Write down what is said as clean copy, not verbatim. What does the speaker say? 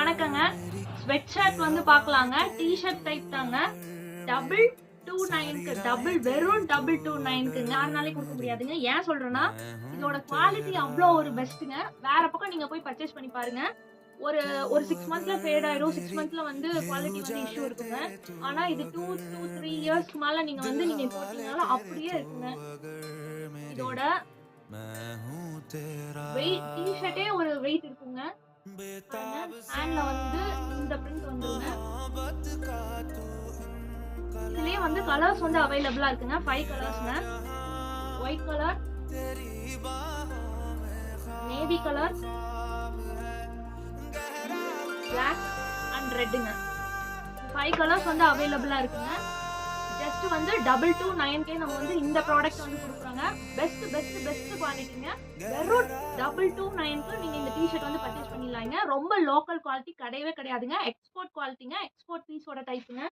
வணக்கங்க. Sweat shirt வந்து பார்க்கலாங்க. டீ ஷர்ட் டைப் தாங்க. 229க்கு வெறும் 229க்குங்க. யாருனாலயும் குடுக்க முடியாதுங்க. ஏன் சொல்றேன்னா, இதோட குவாலிட்டி அவ்ளோ ஒரு பெஸ்ட்டுங்க. வேற பக்கம் நீங்க போய் பர்ச்சேஸ் பண்ணி பாருங்க. ஒரு ஒரு 6 மந்த்ஸ்ல ஃபேட் ஆயிரும். 6 மந்த்ஸ்ல வந்து குவாலிட்டி வந்து இஷ்யூ இருக்குங்க. ஆனா இது 3 இயர்ஸ்க்கு மேல நீங்க போட்டீங்கனாலும் அப்படியே இருக்குங்க. இதோட டீ ஷர்ட்டே ஒரு வெயிட் இருக்குங்க. பாருங்க ஹேண்ட்ல வந்து இந்த பிரிண்ட் வந்துருங்க. இதுலயே வந்து கலர்ஸ் வந்து அவைலபிளா இருக்குங்க. 5 கலர்ஸ்ங்க. White colour, navy colour, black and ரெட்டுங்க. 5 கலர்ஸ் வந்து அவைலபிளா இருக்குங்க. ஜஸ்ட் வந்து 229க்கே நம்ம வந்து இந்த ப்ராடக்ட் வந்து குடுக்குறோங்க. பெஸ்ட் குவாலிட்டிங்க. வெறும் 229க்கு நீங்க இந்த டீ ஷர்ட் வந்து பர்ச்சேஸ் பண்ணிடலாங்க. ரொம்ப லோக்கல் குவாலிட்டி கிடையவே கிடையாதுங்க. எக்ஸ்போர்ட் குவாலிட்டிங்க. எக்ஸ்போர்ட் பீஸோட டைப்புங்க.